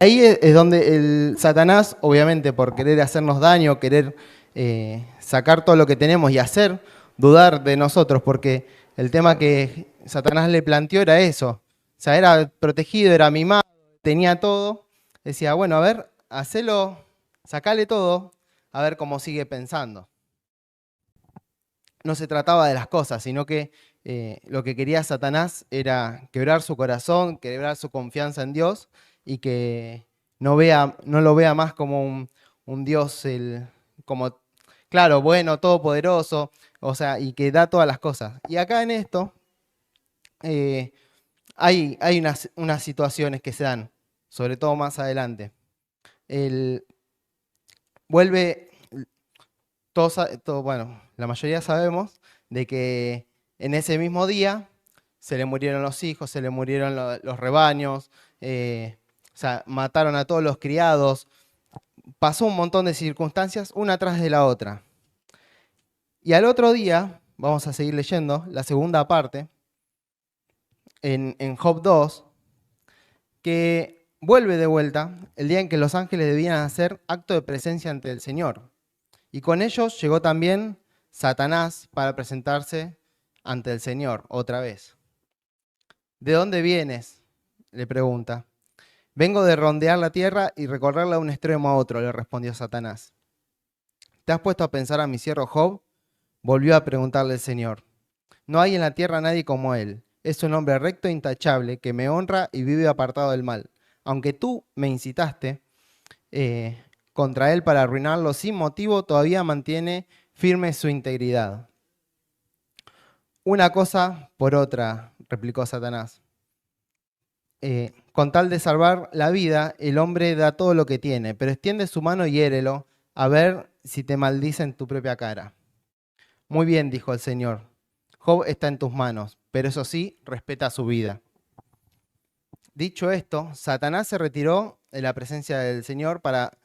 Ahí es donde el Satanás, obviamente por querer hacernos daño, querer sacar todo lo que tenemos y hacer dudar de nosotros, porque el tema que Satanás le planteó era eso. O sea, era protegido, era mimado, tenía todo. Decía, bueno, a ver, hacelo, sacale todo, a ver cómo sigue pensando. No se trataba de las cosas, sino que lo que quería Satanás era quebrar su corazón, quebrar su confianza en Dios y que no lo vea más como un Dios, como, claro, bueno, todopoderoso, o sea, y que da todas las cosas. Y acá en esto eh, hay unas situaciones que se dan, sobre todo más adelante. El, vuelve, bueno, la mayoría sabemos de que en ese mismo día se le murieron los hijos, se le murieron los rebaños, o sea, mataron a todos los criados, pasó un montón de circunstancias una tras de la otra. Y al otro día, vamos a seguir leyendo la segunda parte, en Job 2, que vuelve de vuelta el día en que los ángeles debían hacer acto de presencia ante el Señor. Y con ellos llegó también Satanás para presentarse ante el Señor otra vez. ¿De dónde vienes?, le pregunta. Vengo de rondear la tierra y recorrerla de un extremo a otro, le respondió Satanás. ¿Te has puesto a pensar a mi siervo Job? Volvió a preguntarle el Señor. No hay en la tierra nadie como él. Es un hombre recto e intachable que me honra y vive apartado del mal. Aunque tú me incitaste contra él para arruinarlo sin motivo, todavía mantiene firme su integridad. Una cosa por otra, replicó Satanás. Con tal de salvar la vida, el hombre da todo lo que tiene, pero extiende su mano y hiérelo, a ver si te maldice en tu propia cara. Muy bien, dijo el Señor. Job está en tus manos, pero eso sí, respeta su vida. Dicho esto, Satanás se retiró de la presencia del Señor para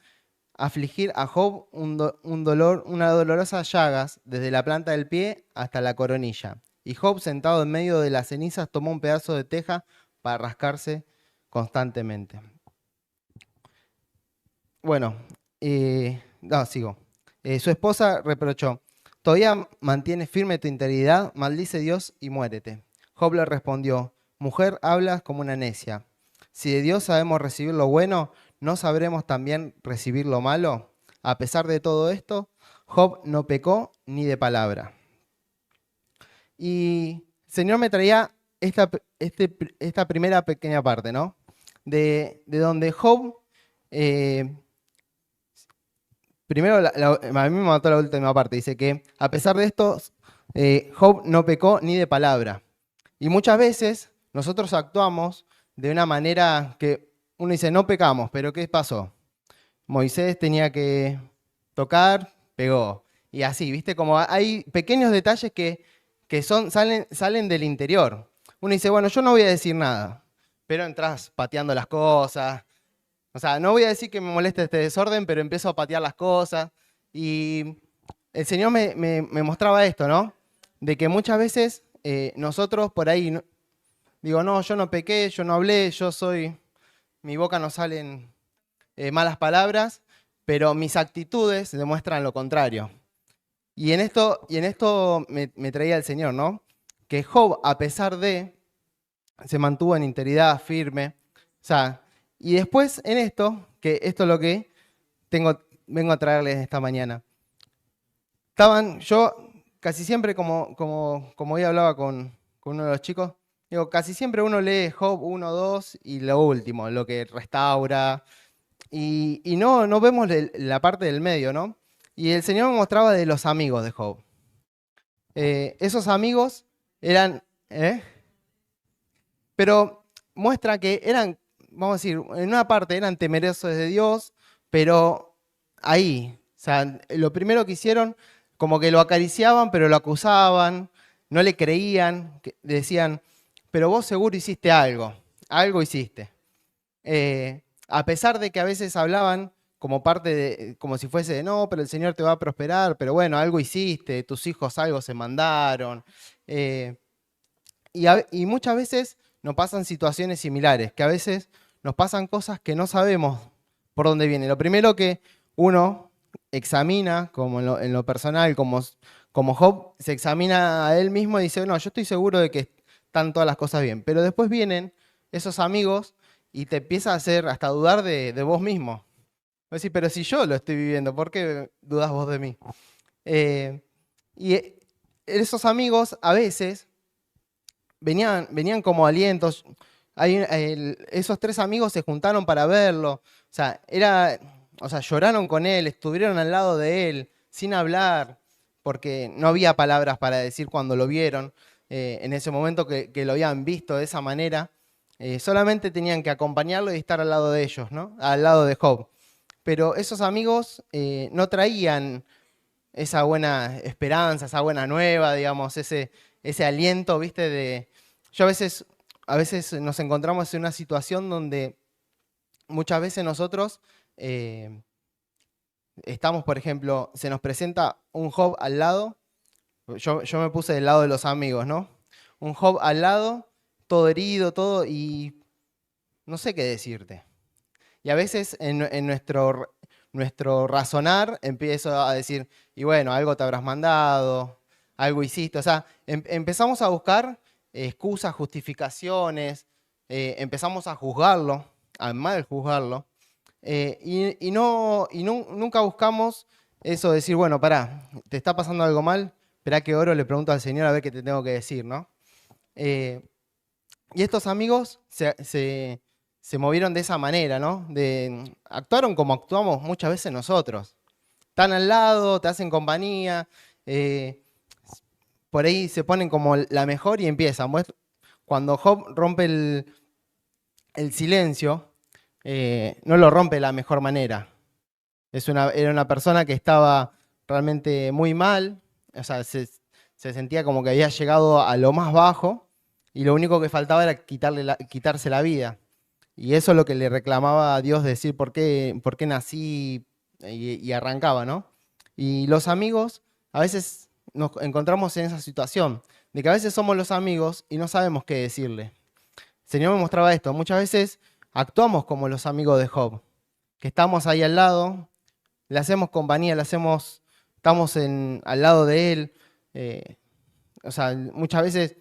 afligir a Job una dolorosa llagas desde la planta del pie hasta la coronilla. Y Job, sentado en medio de las cenizas, tomó un pedazo de teja para rascarse constantemente. Bueno, no, sigo. Su esposa reprochó, ¿todavía mantienes firme tu integridad? Maldice Dios y muérete. Job le respondió, mujer, hablas como una necia. Si de Dios sabemos recibir lo bueno, ¿no sabremos también recibir lo malo? A pesar de todo esto, Job no pecó ni de palabra. Y el Señor me traía esta primera pequeña parte, ¿no? De donde Job, primero a mí me mató la última parte, dice que a pesar de esto, Job no pecó ni de palabra. Y muchas veces nosotros actuamos de una manera que uno dice, no pecamos, pero ¿qué pasó? Moisés tenía que tocar, pegó. Y así, ¿viste? Como hay pequeños detalles que salen del interior. Uno dice, bueno, yo no voy a decir nada, pero entras pateando las cosas. O sea, no voy a decir que me molesta este desorden, pero empiezo a patear las cosas. Y el Señor me mostraba esto, ¿no? De que muchas veces nosotros por ahí, digo, no, yo no pequé, yo no hablé, mi boca no salen malas palabras, pero mis actitudes demuestran lo contrario. Y en esto me traía el Señor, ¿no? Que Job, a pesar de, se mantuvo en integridad firme. O sea, y después en esto, que esto es lo que vengo a traerles esta mañana. Yo casi siempre, como hoy hablaba con uno de los chicos, digo, casi siempre uno lee Job 1, 2 y lo último, lo que restaura. Y no vemos la parte del medio, ¿no? Y el Señor me mostraba de los amigos de Job. Esos amigos eran, pero muestra que eran, vamos a decir, en una parte eran temerosos de Dios, pero ahí, o sea, lo primero que hicieron, como que lo acariciaban, pero lo acusaban, no le creían, decían, pero vos seguro hiciste algo hiciste. A pesar de que a veces hablaban como como si fuese de no, pero el Señor te va a prosperar, pero bueno, algo hiciste, tus hijos algo se mandaron. Y muchas veces nos pasan situaciones similares, que a veces nos pasan cosas que no sabemos por dónde viene. Lo primero que uno examina, como en lo personal, como Job, se examina a él mismo y dice, no, yo estoy seguro de que están todas las cosas bien. Pero después vienen esos amigos y te empieza a hacer hasta dudar de vos mismo. Vos decís, pero si yo lo estoy viviendo, ¿por qué dudas vos de mí? Eh, y esos amigos a veces venían como alientos. Esos tres amigos se juntaron para verlo. O sea, lloraron con él, estuvieron al lado de él, sin hablar, porque no había palabras para decir cuando lo vieron. En ese momento que lo habían visto de esa manera, solamente tenían que acompañarlo y estar al lado de ellos, ¿no? Al lado de Job. Pero esos amigos no traían esa buena esperanza, esa buena nueva, digamos, ese aliento, ¿viste? Yo a veces nos encontramos en una situación donde muchas veces nosotros eh, estamos, por ejemplo, se nos presenta un Job al lado, yo me puse del lado de los amigos, ¿no? Un Job al lado, todo herido, todo, y no sé qué decirte. Y a veces en nuestro razonar empiezo a decir, y bueno, algo te habrás mandado, algo hiciste. O sea, empezamos a buscar excusas, justificaciones, empezamos a juzgarlo, a mal juzgarlo, nunca buscamos eso, decir, bueno, pará, ¿te está pasando algo mal? Esperá que oro, le pregunto al Señor a ver qué te tengo que decir, ¿no? Eh, y estos amigos se movieron de esa manera, ¿no? Actuaron como actuamos muchas veces nosotros. Están al lado, te hacen compañía, eh, por ahí se ponen como la mejor y empiezan. Cuando Job rompe el silencio, no lo rompe de la mejor manera. Era una persona que estaba realmente muy mal, o sea, se sentía como que había llegado a lo más bajo y lo único que faltaba era quitarse la vida. Y eso es lo que le reclamaba a Dios, decir por qué nací y arrancaba, ¿no? Y los amigos, a veces nos encontramos en esa situación, de que a veces somos los amigos y no sabemos qué decirle. El Señor me mostraba esto, muchas veces actuamos como los amigos de Job, que estamos ahí al lado, le hacemos compañía, estamos al lado de él. eh, o sea, muchas veces,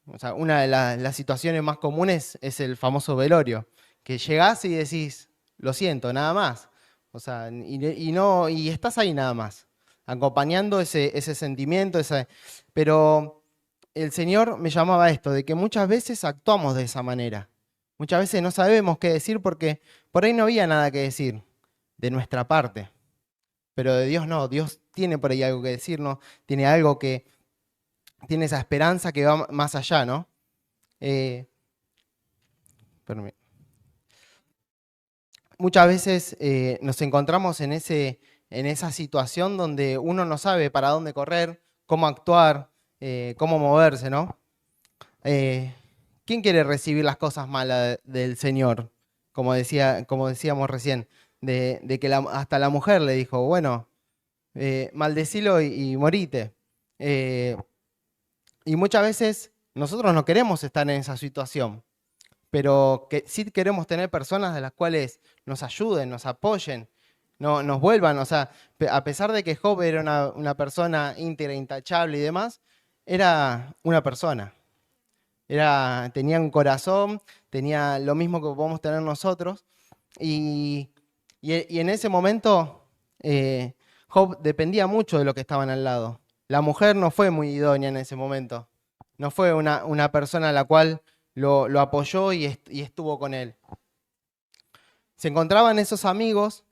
o sea, una de las situaciones más comunes es el famoso velorio, que llegás y decís, lo siento, nada más. O sea, y estás ahí nada más, acompañando ese sentimiento, pero el Señor me llamaba a esto, de que muchas veces actuamos de esa manera. Muchas veces no sabemos qué decir porque por ahí no había nada que decir de nuestra parte. Pero de Dios no, Dios tiene por ahí algo que decirnos, tiene algo tiene esa esperanza que va más allá, ¿no? Eh, permi- Muchas veces nos encontramos en esa situación donde uno no sabe para dónde correr, cómo actuar, cómo moverse, ¿no? Eh, ¿Quién quiere recibir las cosas malas del Señor? Como decíamos recién, de que hasta la mujer le dijo, bueno, maldecilo y morite. Eh, y muchas veces nosotros no queremos estar en esa situación, pero que sí queremos tener personas de las cuales nos ayuden, nos apoyen, no, nos vuelvan. O sea, a pesar de que Job era una persona íntegra, intachable y demás, era una persona. Tenía un corazón, tenía lo mismo que podemos tener nosotros. Y, y en ese momento, Job dependía mucho de lo que estaban al lado. La mujer no fue muy idónea en ese momento. No fue una persona a la cual lo apoyó y estuvo con él. Se encontraban esos amigos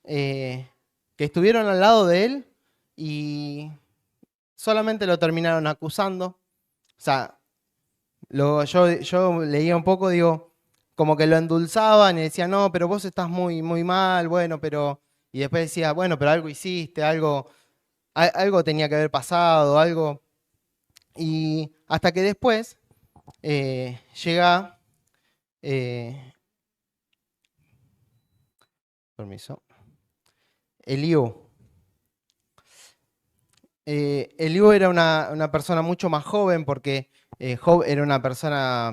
que estuvieron al lado de él y solamente lo terminaron acusando. O sea, yo leía un poco, digo, como que lo endulzaban y decían, no, pero vos estás muy, muy mal, bueno, pero... Y después decía, bueno, pero algo hiciste, algo tenía que haber pasado, algo... Y hasta que después llega... eh, permiso. Eliú. Eliú era una persona mucho más joven porque Job era una persona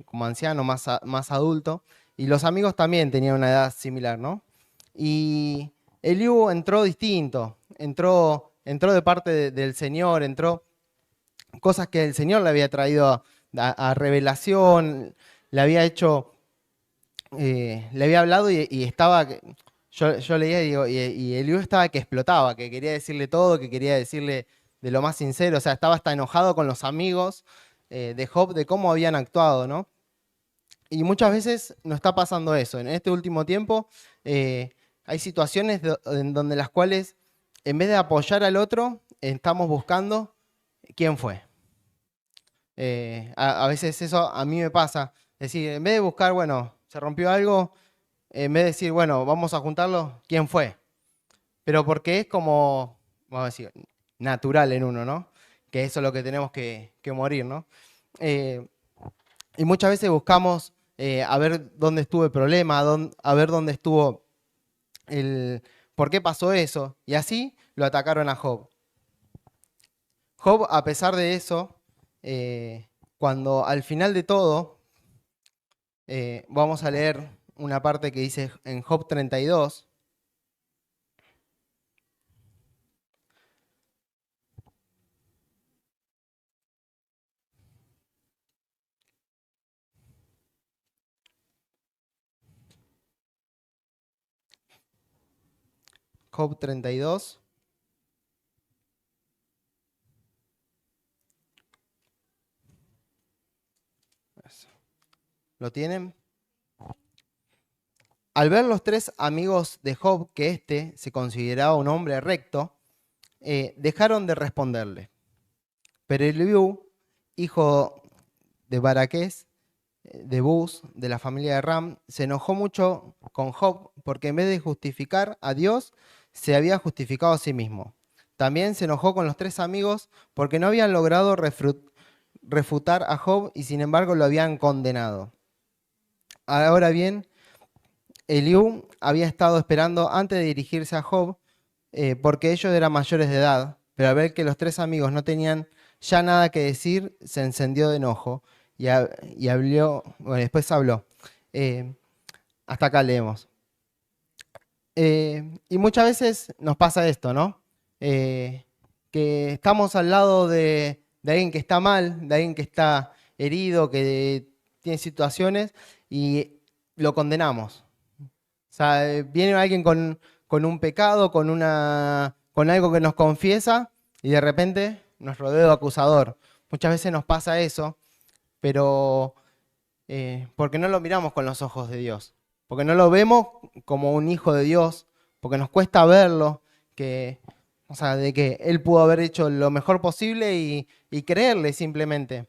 como anciano, más adulto, y los amigos también tenían una edad similar, ¿no? Y Eliú entró distinto, entró de parte del Señor, entró cosas que el Señor le había traído a revelación, le había hecho, le había hablado y estaba, yo leía y digo, y Eliú estaba que explotaba, que quería decirle todo, que quería decirle de lo más sincero, o sea, estaba hasta enojado con los amigos de Job de cómo habían actuado, ¿no? Y muchas veces nos está pasando eso. En este último tiempo hay situaciones en donde las cuales, en vez de apoyar al otro, estamos buscando quién fue. A veces eso a mí me pasa. Es decir, en vez de buscar, bueno, se rompió algo, en vez de decir, bueno, vamos a juntarlo, ¿quién fue? Pero porque es como, vamos a decir, natural en uno, ¿no? Que eso es lo que tenemos que morir, ¿no? Eh, y muchas veces buscamos a ver dónde estuvo el problema, a ver dónde estuvo el, por qué pasó eso. Y así lo atacaron a Job. Job, a pesar de eso, cuando al final de todo, vamos a leer una parte que dice en Job 32. Job 32. ¿Lo tienen? Al ver los tres amigos de Job que éste se consideraba un hombre recto, dejaron de responderle. Pero Eliú, hijo de Baraqués, de Buz, de la familia de Ram, se enojó mucho con Job porque en vez de justificar a Dios, se había justificado a sí mismo. También se enojó con los tres amigos porque no habían logrado refutar a Job y sin embargo lo habían condenado. Ahora bien, Eliú había estado esperando antes de dirigirse a Job porque ellos eran mayores de edad, pero al ver que los tres amigos no tenían ya nada que decir, se encendió de enojo y habló, bueno, después habló. Eh, Hasta acá leemos. Y muchas veces nos pasa esto, ¿no? Que estamos al lado de alguien que está mal, de alguien que está herido, que tiene situaciones y lo condenamos. O sea, viene alguien con un pecado, con algo que nos confiesa y de repente nos rodea de acusador. Muchas veces nos pasa eso, pero porque no lo miramos con los ojos de Dios, porque no lo vemos como un hijo de Dios, porque nos cuesta verlo, o sea, de que Él pudo haber hecho lo mejor posible y creerle simplemente.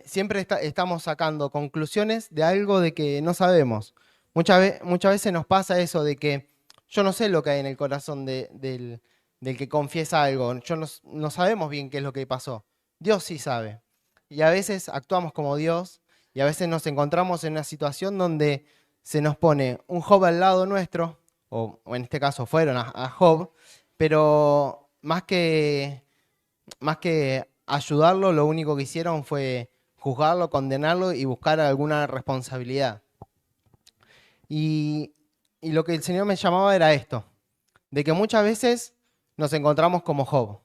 Siempre estamos sacando conclusiones de algo de que no sabemos. Muchas veces nos pasa eso de que yo no sé lo que hay en el corazón del que confiesa algo. No sabemos bien qué es lo que pasó. Dios sí sabe. Y a veces actuamos como Dios y a veces nos encontramos en una situación donde se nos pone un Job al lado nuestro, o en este caso fueron a Job, pero más que ayudarlo, lo único que hicieron fue juzgarlo, condenarlo y buscar alguna responsabilidad. Y, y lo que el Señor me llamaba era esto, de que muchas veces nos encontramos como Job,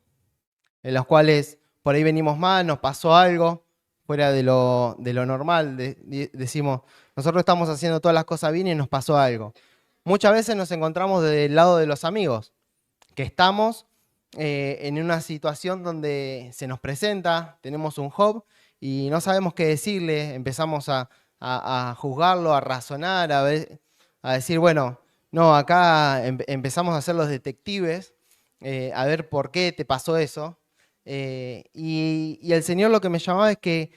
en los cuales por ahí venimos mal, nos pasó algo fuera de lo normal, decimos, nosotros estamos haciendo todas las cosas bien y nos pasó algo. Muchas veces nos encontramos del lado de los amigos, que estamos en una situación donde se nos presenta, tenemos un Job y no sabemos qué decirle, empezamos a juzgarlo, a razonar, a decir, bueno, no, acá empezamos a ser los detectives, a ver por qué te pasó eso. Y el Señor lo que me llamaba es que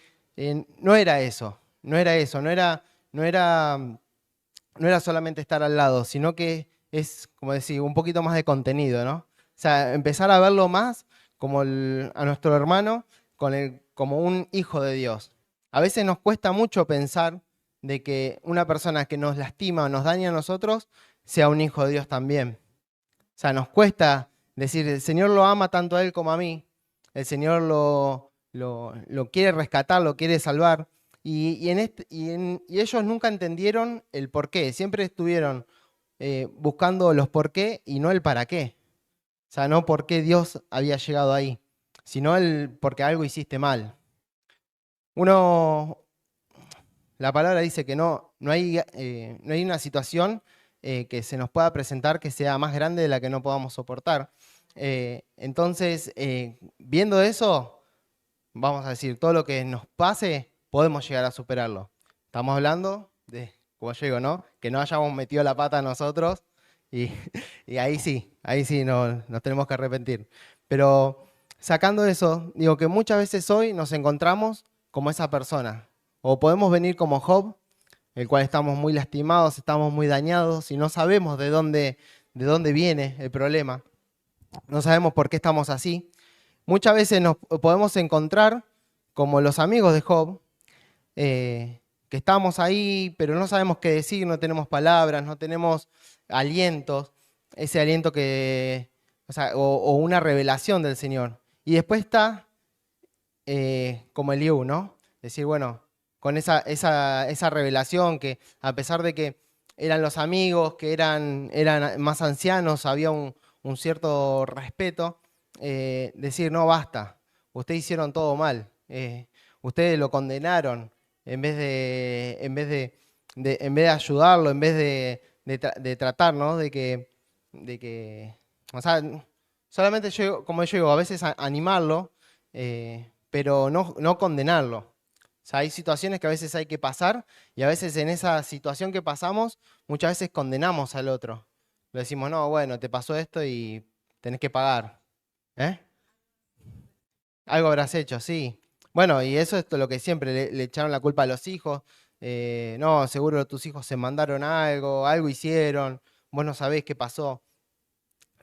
no era eso, no era eso, no era, no era solamente estar al lado, sino que es, como decir, un poquito más de contenido, ¿no? O sea, empezar a verlo más como a nuestro hermano como un hijo de Dios. A veces nos cuesta mucho pensar de que una persona que nos lastima o nos daña a nosotros sea un hijo de Dios también. O sea, nos cuesta decir, el Señor lo ama tanto a él como a mí, el Señor lo quiere rescatar, lo quiere salvar, Y ellos nunca entendieron el por qué, siempre estuvieron buscando los por qué y no el para qué. O sea, no por qué Dios había llegado ahí, sino el porque algo hiciste mal. Uno, la palabra dice que no hay una situación que se nos pueda presentar que sea más grande de la que no podamos soportar. Entonces, viendo eso, vamos a decir, todo lo que nos pase, podemos llegar a superarlo. Estamos hablando de, como yo digo, ¿no? Que no hayamos metido la pata nosotros y, y ahí sí nos tenemos que arrepentir. Pero sacando eso, digo que muchas veces hoy nos encontramos como esa persona. O podemos venir como Job, el cual estamos muy lastimados, estamos muy dañados y no sabemos de dónde viene el problema. No sabemos por qué estamos así. Muchas veces nos podemos encontrar como los amigos de Job, que estamos ahí, pero no sabemos qué decir, no tenemos palabras, no tenemos alientos, ese aliento o una revelación del Señor. Y después está como Eliú, ¿no? Decir, bueno, con esa revelación que a pesar de que eran los amigos, que eran más ancianos, había un cierto respeto, decir, no, basta, ustedes hicieron todo mal, ustedes lo condenaron en vez de ayudarlo, en vez de tratar, ¿no? O sea, solamente yo, como yo digo, a veces animarlo, pero no condenarlo. O sea, hay situaciones que a veces hay que pasar y a veces en esa situación que pasamos, muchas veces condenamos al otro. Le decimos, no, bueno, te pasó esto y tenés que pagar. ¿Eh? Algo habrás hecho, sí. Bueno, y eso es lo que siempre le echaron la culpa a los hijos. No, seguro tus hijos se mandaron algo hicieron, vos no sabés qué pasó.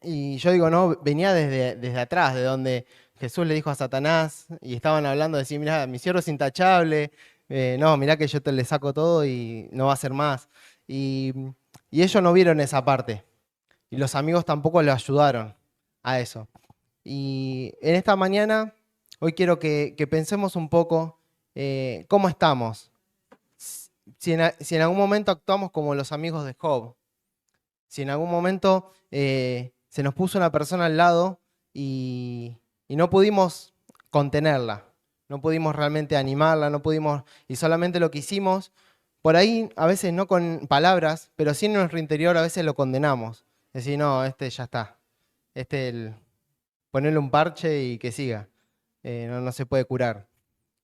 Y yo digo, no, venía desde atrás, de donde Jesús le dijo a Satanás y estaban hablando de decir, mira, mi siervo es intachable, no, mirá que yo te le saco todo y no va a ser más. Y, y ellos no vieron esa parte. Y los amigos tampoco le ayudaron a eso. Y en esta mañana, hoy quiero que pensemos un poco cómo estamos. Si en algún momento actuamos como los amigos de Job, si en algún momento se nos puso una persona al lado y no pudimos contenerla, no pudimos realmente animarla, no pudimos, y solamente lo que hicimos, por ahí a veces no con palabras, pero sí en nuestro interior a veces lo condenamos. Decir, no, este ya está, ponerle un parche y que siga, no se puede curar.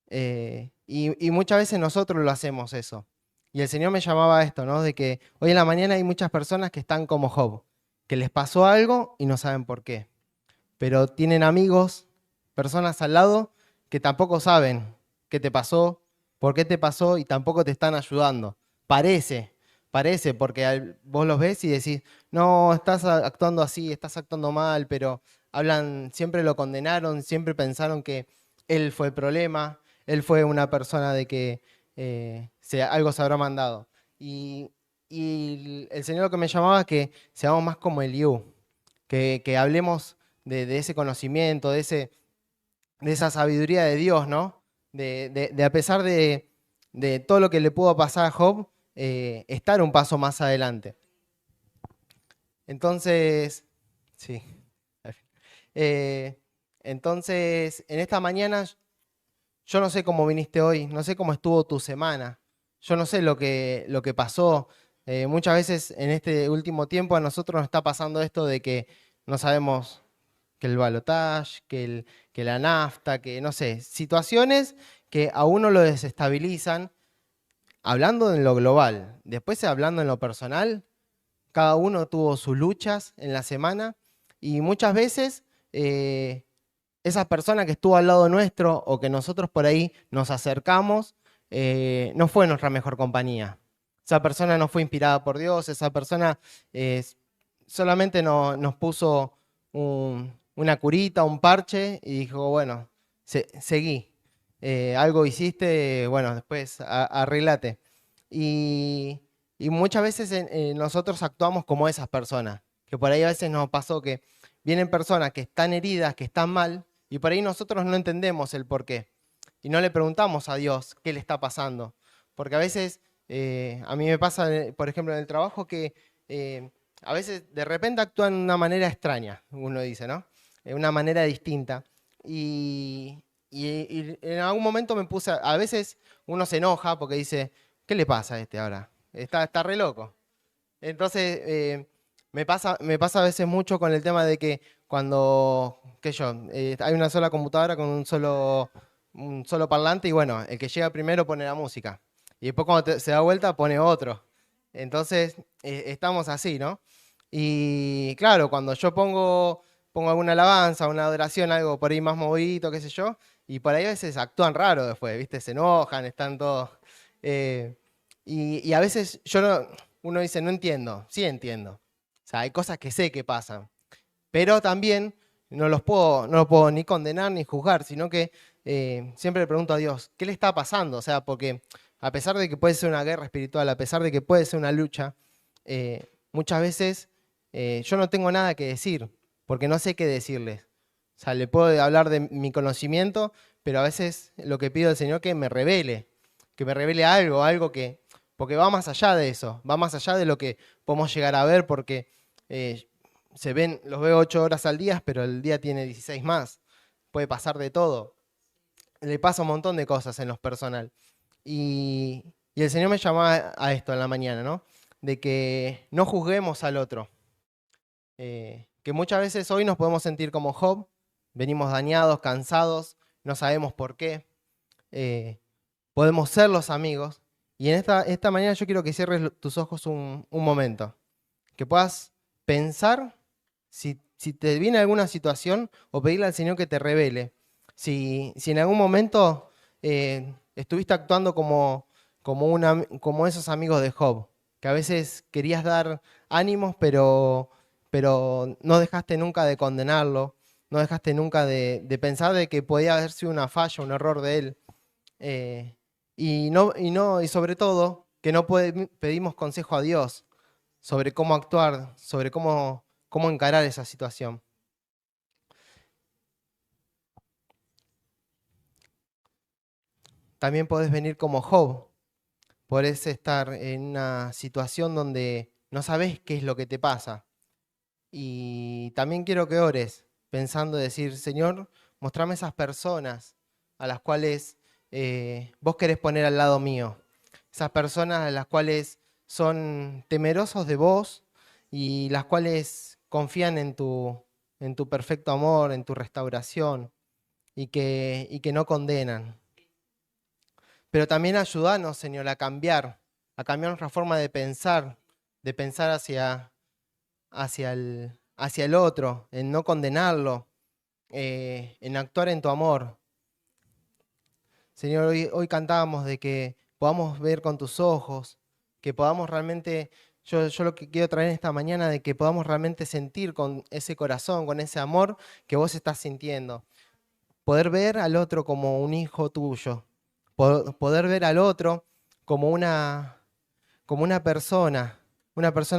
Y muchas veces nosotros lo hacemos eso. Y el Señor me llamaba a esto, ¿no? De que hoy en la mañana hay muchas personas que están como Job, que les pasó algo y no saben por qué. Pero tienen amigos, personas al lado que tampoco saben qué te pasó, por qué te pasó y tampoco te están ayudando. Parece, porque vos los ves y decís, no, estás actuando así, estás actuando mal, pero siempre lo condenaron, siempre pensaron que él fue el problema, él fue una persona de que algo se habrá mandado. Y el Señor lo que me llamaba es que seamos más como Eliú, que hablemos de ese conocimiento, de esa sabiduría de Dios, ¿no? De a pesar de todo lo que le pudo pasar a Job, estar un paso más adelante. Entonces, sí. Eh, entonces, en esta mañana, yo no sé cómo viniste hoy, no sé cómo estuvo tu semana, yo no sé lo que pasó. Muchas veces en este último tiempo a nosotros nos está pasando esto de que no sabemos que el balotaje, que la nafta, que no sé, situaciones que a uno lo desestabilizan, hablando en lo global. Después hablando en lo personal, cada uno tuvo sus luchas en la semana y muchas veces esa persona que estuvo al lado nuestro o que nosotros por ahí nos acercamos, no fue nuestra mejor compañía. Esa persona no fue inspirada por Dios, esa persona eh, solamente nos puso una curita, un parche y dijo, bueno, seguí. Algo hiciste, bueno, después arreglate. Y, y muchas veces nosotros actuamos como esas personas, que por ahí a veces nos pasó que vienen personas que están heridas, que están mal, y por ahí nosotros no entendemos el por qué. y no le preguntamos a Dios qué le está pasando. Porque a veces, a mí me pasa, por ejemplo, en el trabajo que a veces de repente actúan de una manera extraña, uno dice, ¿no? De una manera distinta. Y en algún momento me puse, a veces uno se enoja porque dice, ¿qué le pasa a este ahora? Está re loco. Entonces, me pasa a veces mucho con el tema de que cuando, qué sé yo, hay una sola computadora con un solo parlante y bueno, el que llega primero pone la música. Y después cuando se da vuelta pone otro. Entonces, estamos así, ¿no? Y claro, cuando yo pongo alguna alabanza, una adoración, algo por ahí más movidito, qué sé yo, y por ahí a veces actúan raro después, ¿viste? Se enojan, están todos... eh, y a veces uno dice, no entiendo, sí entiendo. O sea, hay cosas que sé que pasan, pero también no los puedo ni condenar ni juzgar, sino que siempre le pregunto a Dios, ¿qué le está pasando? O sea, porque a pesar de que puede ser una guerra espiritual, a pesar de que puede ser una lucha, muchas veces yo no tengo nada que decir, porque no sé qué decirles. O sea, le puedo hablar de mi conocimiento, pero a veces lo que pido al Señor que me revele algo porque va más allá de eso, va más allá de lo que podemos llegar a ver, porque eh, los veo 8 horas al día, pero el día tiene 16 más. Puede pasar de todo. Le pasa un montón de cosas en lo personal. Y el Señor me llamaba a esto en la mañana, ¿no? De que no juzguemos al otro. Que muchas veces hoy nos podemos sentir como Job, venimos dañados, cansados, no sabemos por qué. eh, Podemos ser los amigos. Y en esta mañana yo quiero que cierres tus ojos un momento. Que puedas pensar si te viene alguna situación o pedirle al Señor que te revele. Si en algún momento estuviste actuando como esos amigos de Job, que a veces querías dar ánimos, pero no dejaste nunca de condenarlo, no dejaste nunca de pensar de que podía haber sido una falla, un error de él. Y sobre todo, que no pedimos consejo a Dios sobre cómo actuar, sobre cómo encarar esa situación. También podés venir como Job, podés estar en una situación donde no sabés qué es lo que te pasa. Y también quiero que ores, pensando decir, Señor, mostrame esas personas a las cuales vos querés poner al lado mío. Esas personas a las cuales son temerosos de vos y las cuales confían en tu perfecto amor, en tu restauración y que no condenan. Pero también ayúdanos, Señor, a cambiar nuestra forma de pensar hacia el otro, en no condenarlo, en actuar en tu amor. Señor, hoy cantábamos de que podamos ver con tus ojos, que podamos realmente, yo lo que quiero traer esta mañana, de que podamos realmente sentir con ese corazón, con ese amor que vos estás sintiendo. Poder ver al otro como un hijo tuyo, poder ver al otro como una persona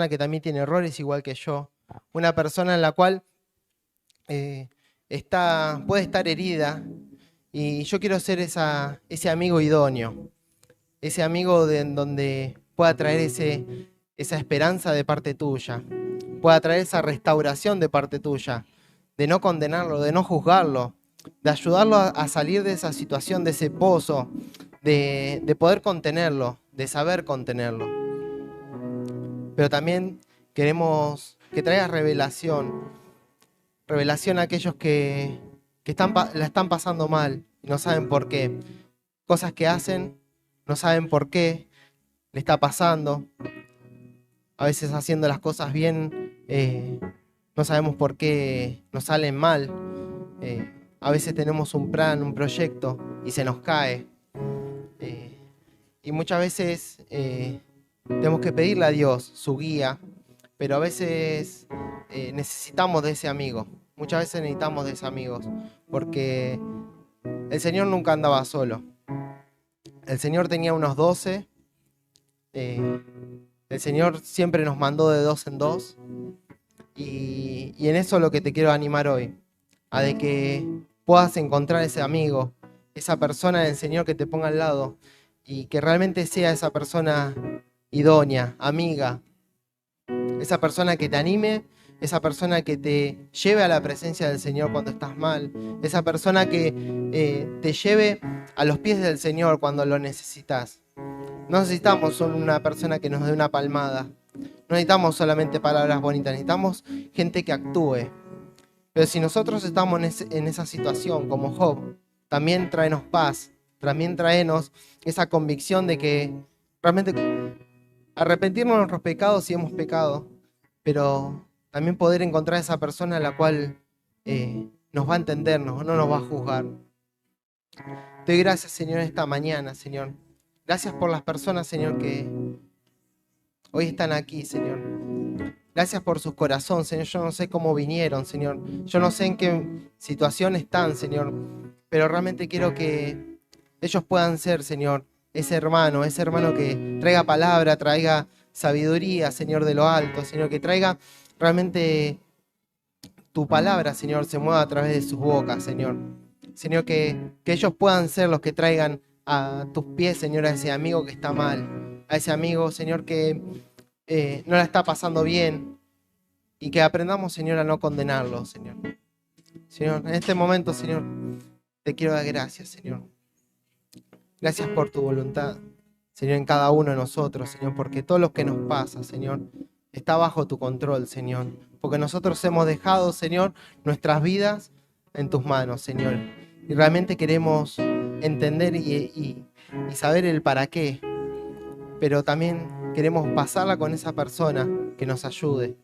que también tiene errores igual que yo, una persona en la cual eh, puede estar herida y yo quiero ser ese amigo idóneo, ese amigo en donde pueda traer esa esperanza de parte tuya, pueda traer esa restauración de parte tuya, de no condenarlo, de no juzgarlo, de ayudarlo a salir de esa situación, de ese pozo, de poder contenerlo, de saber contenerlo. Pero también queremos que traigas revelación a aquellos que la están pasando mal y no saben por qué. Cosas que hacen, no saben por qué le está pasando. A veces haciendo las cosas bien, no sabemos por qué nos salen mal. A veces tenemos un plan, un proyecto y se nos cae. Eh, y muchas veces tenemos que pedirle a Dios su guía, pero a veces necesitamos de ese amigo. Muchas veces necesitamos de ese amigo, porque el Señor nunca andaba solo. El Señor tenía unos 12. eh, el Señor siempre nos mandó de dos en dos. Y en eso es lo que te quiero animar hoy, a de que puedas encontrar ese amigo, esa persona del Señor que te ponga al lado y que realmente sea esa persona idónea, amiga, esa persona que te anime, esa persona que te lleve a la presencia del Señor cuando estás mal, esa persona que te lleve a los pies del Señor cuando lo necesitas. No necesitamos solo una persona que nos dé una palmada, no necesitamos solamente palabras bonitas, necesitamos gente que actúe. Pero si nosotros estamos en esa situación como Job, también tráenos paz, también tráenos esa convicción de que realmente arrepentirnos de nuestros pecados si hemos pecado, pero también poder encontrar esa persona a la cual nos va a entendernos, no nos va a juzgar. Te doy gracias, Señor, esta mañana, Señor. Gracias por las personas, Señor, que hoy están aquí, Señor. Gracias por sus corazones, Señor. Yo no sé cómo vinieron, Señor. Yo no sé en qué situación están, Señor. Pero realmente quiero que ellos puedan ser, Señor, ese hermano que traiga palabra, traiga sabiduría, Señor, de lo alto, Señor, que traiga realmente tu palabra, Señor, se mueva a través de sus bocas, Señor. Señor, que ellos puedan ser los que traigan a tus pies, Señor, a ese amigo que está mal, a ese amigo, Señor, que no la está pasando bien, y que aprendamos, Señor, a no condenarlo, Señor. Señor, en este momento, Señor, te quiero dar gracias, Señor. Gracias por tu voluntad, Señor, en cada uno de nosotros, Señor, porque todo lo que nos pasa, Señor, está bajo tu control, Señor. Porque nosotros hemos dejado, Señor, nuestras vidas en tus manos, Señor. Y realmente queremos entender y saber el para qué, pero también queremos pasarla con esa persona que nos ayude.